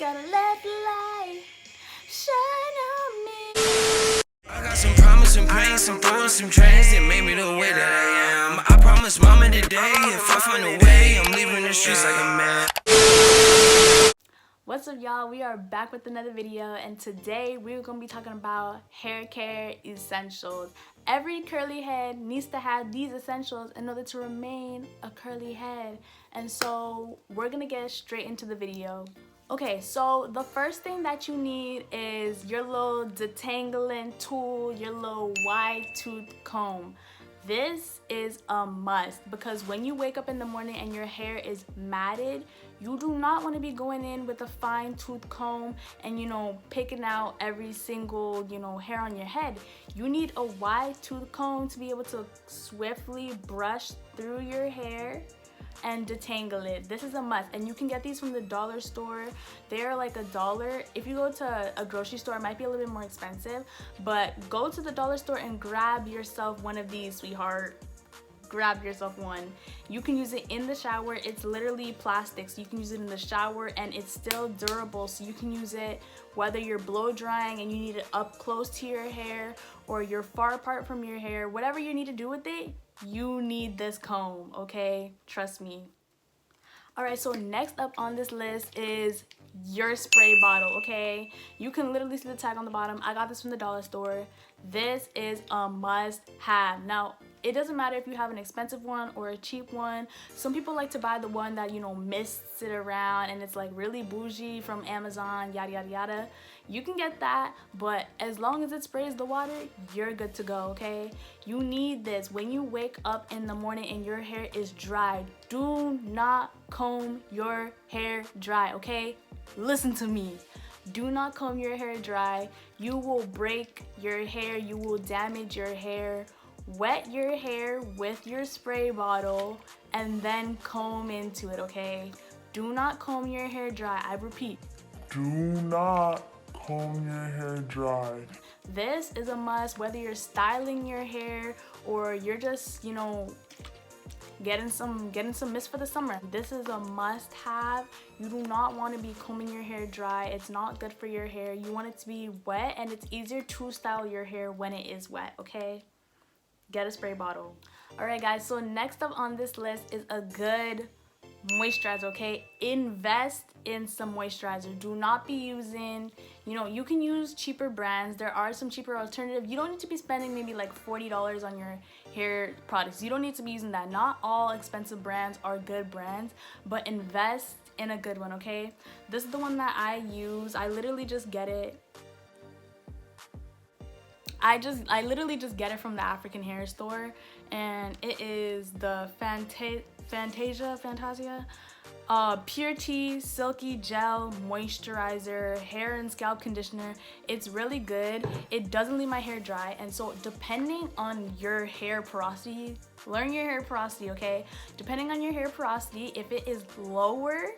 Gotta let the light shine on me. I got some promise and pain, some thoughts, some trends that made me the way that I am. I promise mama today, if I find a way, I'm leaving the streets like a man. What's up, y'all? We are back with another video, and today we're gonna be talking about hair care essentials. Every curly head needs to have these essentials in order to remain a curly head. And so we're gonna get straight into the video. Okay, so the first thing that you need is your little detangling tool, your little wide tooth comb. This is a must because when you wake up in the morning and your hair is matted, you do not want to be going in with a fine tooth comb and picking out every single hair on your head. You need a wide tooth comb to be able to swiftly brush through your hair and detangle it. This is a must, and you can get these from the dollar store. They're like $1. If you go to a grocery store, it might be a little bit more expensive, but go to the dollar store and grab yourself one of these, sweetheart. Grab yourself one. You can use it in the shower. It's literally plastic, so you can use it in the shower and it's still durable, so you can use it whether you're blow drying and you need it up close to your hair or you're far apart from your hair. Whatever you need to do with it, you need this comb, okay? Trust me. All right, so next up on this list is your spray bottle, okay? You can literally see the tag on the bottom. I got this from the dollar store. This is a must have. Now, it doesn't matter if you have an expensive one or a cheap one. Some people like to buy the one that, mists it around and it's like really bougie from Amazon, yada, yada, yada. You can get that, but as long as it sprays the water, you're good to go, okay? You need this when you wake up in the morning and your hair is dried. Do not comb your hair dry, okay? Listen to me. Do not comb your hair dry. You will break your hair. You will damage your hair. Wet your hair with your spray bottle and then comb into it, okay? Do not comb your hair dry. I repeat. Do not comb your hair dry. This is a must, whether you're styling your hair or you're just, getting some mist for the summer. This is a must have. You do not want to be combing your hair dry. It's not good for your hair. You want it to be wet, and it's easier to style your hair when it is wet, okay? Get a spray bottle. All right, guys, so next up on this list is a good moisturizer, okay? Invest in some moisturizer. Do not be using, you can use cheaper brands. There are some cheaper alternatives. You don't need to be spending maybe like $40 on your hair products. You don't need to be using that. Not all expensive brands are good brands, but invest in a good one, okay? This is the one that I use. I literally just get it. I literally just get it from the African hair store, and it is the Fantasia Pure Tea Silky Gel Moisturizer Hair and Scalp Conditioner. It's really good. It doesn't leave my hair dry, and so depending on your hair porosity, learn your hair porosity, okay? Depending on your hair porosity, if it is lower,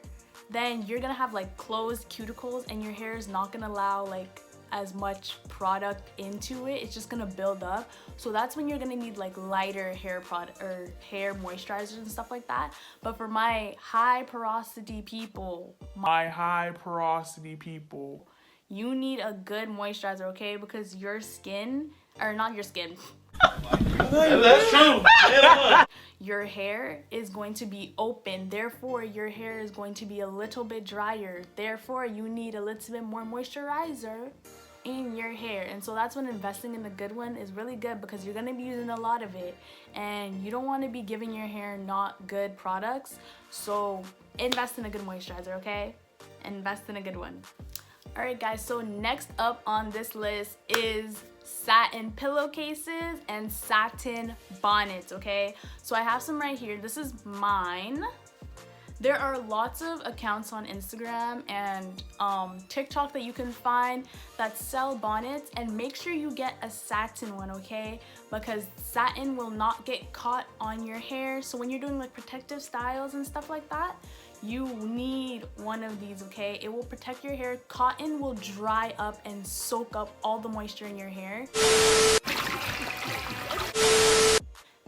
then you're gonna have like closed cuticles and your hair is not gonna allow like as much product into it. It's just gonna build up. So that's when you're gonna need like lighter hair product or hair moisturizers and stuff like that. But for my high porosity people, you need a good moisturizer, okay? Because your skin, or not your skin, That's true. your hair is going to be open, therefore your hair is going to be a little bit drier, therefore you need a little bit more moisturizer in your hair. And so that's when investing in a good one is really good, because you're going to be using a lot of it and you don't want to be giving your hair not good products. So invest in a good moisturizer, okay? Invest in a good one. All right, guys, so next up on this list is satin pillowcases and satin bonnets, okay? So I have some right here. This is mine. There are lots of accounts on Instagram and TikTok that you can find that sell bonnets, and make sure you get a satin one, okay? Because satin will not get caught on your hair. So when you're doing like protective styles and stuff like that, you need one of these, okay? It will protect your hair. Cotton will dry up and soak up all the moisture in your hair.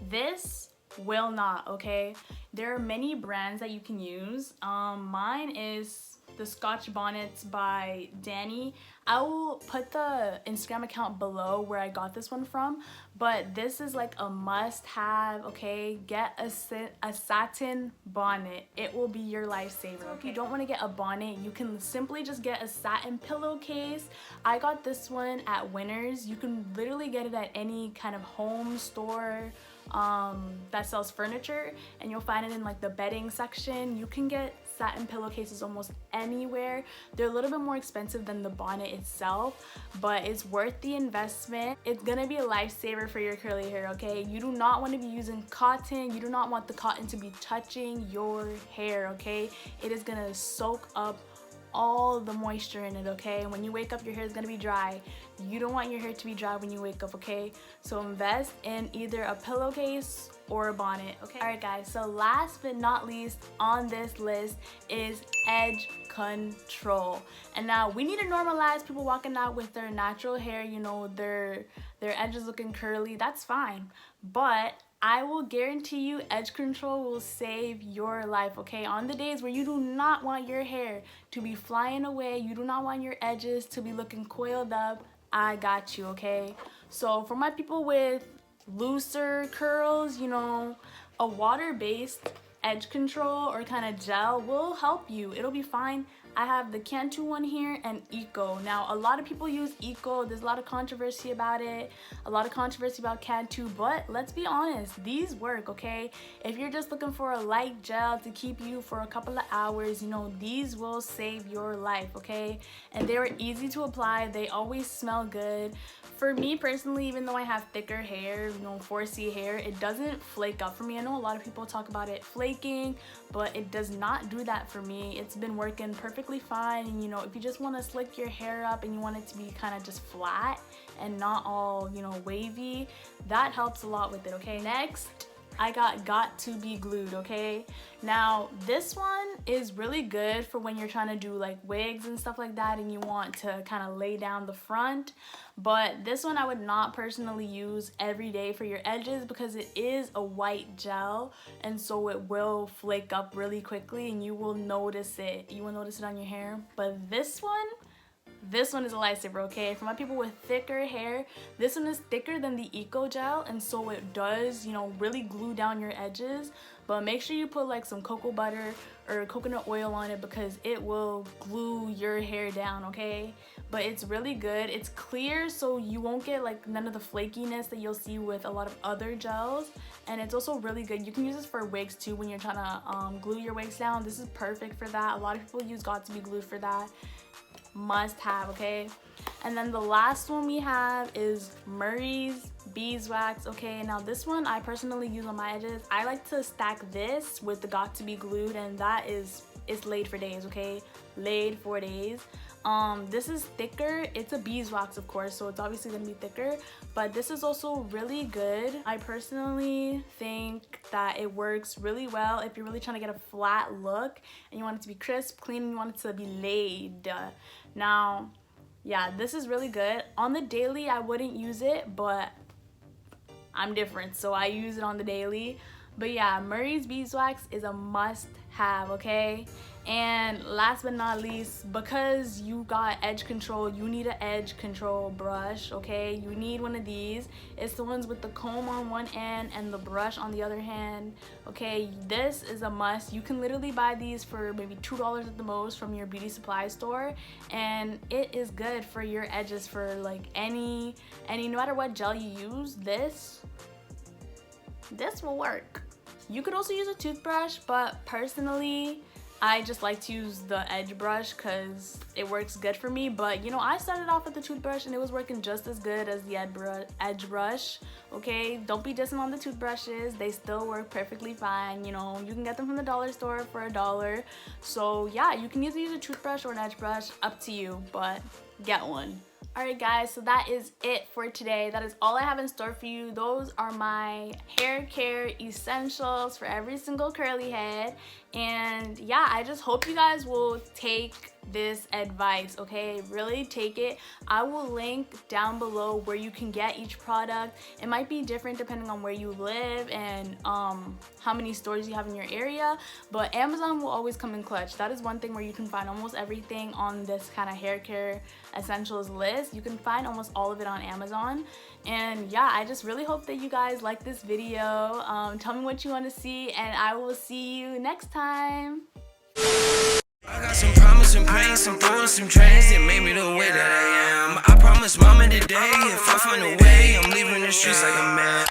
This will not, okay? There are many brands that you can use. Mine is the Scotch Bonnets by Danny. I will put the Instagram account below where I got this one from, but this is like a must-have, okay? Get a satin bonnet. It will be your lifesaver, okay? If you don't want to get a bonnet, you can simply just get a satin pillowcase. I got this one at Winners. You can literally get it at any kind of home store that sells furniture, and you'll find it in like the bedding section. You can get satin pillowcases almost anywhere. They're a little bit more expensive than the bonnet itself, but it's worth the investment. It's gonna be a lifesaver for your curly hair, okay? You do not want to be using cotton. You do not want the cotton to be touching your hair, okay? It is gonna soak up all the moisture in it, okay? When you wake up, your hair is gonna be dry. You don't want your hair to be dry when you wake up, okay? So invest in either a pillowcase or a bonnet, okay? All right, guys, so last but not least on this list is edge control. And now we need to normalize people walking out with their natural hair, you know, their edges looking curly. That's fine, but I will guarantee you edge control will save your life, okay? On the days where you do not want your hair to be flying away, you do not want your edges to be looking coiled up, I got you, okay? So for my people with looser curls, you know, a water-based edge control or kind of gel will help you. It'll be fine. I have the Got2B one here and Eco. Now, a lot of people use Eco. There's a lot of controversy about it, a lot of controversy about Got2B, but let's be honest, these work, okay? If you're just looking for a light gel to keep you for a couple of hours, you know, these will save your life, okay? And they were easy to apply. They always smell good. For me personally, even though I have thicker hair, you know, 4C hair, it doesn't flake up for me. I know a lot of people talk about it flaking, but it does not do that for me. It's been working perfectly fine. And you know, if you just want to slick your hair up and you want it to be kind of just flat and not all, you know, wavy, that helps a lot with it, okay? Next, I got Got2B Glued, okay? Now, this one is really good for when you're trying to do like wigs and stuff like that and you want to kind of lay down the front. But this one I would not personally use every day for your edges because it is a white gel, and so it will flake up really quickly and you will notice it. You will notice it on your hair. But this one is a lifesaver, okay? For my people with thicker hair, this one is thicker than the Eco Gel, and so it does, you know, really glue down your edges. But make sure you put like some cocoa butter or coconut oil on it because it will glue your hair down, okay? But it's really good. It's clear, so you won't get like none of the flakiness that you'll see with a lot of other gels. And it's also really good. You can use this for wigs too when you're trying to glue your wigs down. This is perfect for that. A lot of people use Got2B Glued for that. Must have, okay? And then the last one we have is Murray's Beeswax, okay? Now this one I personally use on my edges. I like to stack this with the Got2B Glued, and that is, it's laid for days, okay? Laid for days. This is thicker. It's a beeswax, of course, so it's obviously gonna be thicker, but this is also really good. I personally think that it works really well if you're really trying to get a flat look and you want it to be crisp, clean, and you want it to be laid. Now, yeah, this is really good. On the daily, I wouldn't use it, but I'm different, so I use it on the daily. But yeah, Murray's Beeswax is a must-have, okay? And last but not least, because you got edge control, you need an edge control brush, okay? You need one of these. It's the ones with the comb on one end and the brush on the other hand, okay? This is a must. You can literally buy these for maybe $2 at the most from your beauty supply store, and it is good for your edges for like any no matter what gel you use, this will work. You could also use a toothbrush, but personally, I just like to use the edge brush because it works good for me. But you know, I started off with the toothbrush and it was working just as good as the edge brush, okay? Don't be dissing on the toothbrushes. They still work perfectly fine. You know, you can get them from the dollar store for $1. So yeah, you can either use a toothbrush or an edge brush, up to you, but get one. Alright guys, so that is it for today. That is all I have in store for you. Those are my hair care essentials for every single curly head. And yeah, I just hope you guys will take this advice, okay? Really take it. I will link down below where you can get each product. It might be different depending on where you live and how many stores you have in your area, but Amazon will always come in clutch. That is one thing where you can find almost everything on this kind of hair care essentials list. You can find almost all of it on Amazon. And yeah, I just really hope that you guys like this video. Tell me what you want to see, and I will see you next time. I got some promise and pain, some throwing some trains that made me the way that I am. I promised mama today, if I find a way, I'm leaving the streets like a man.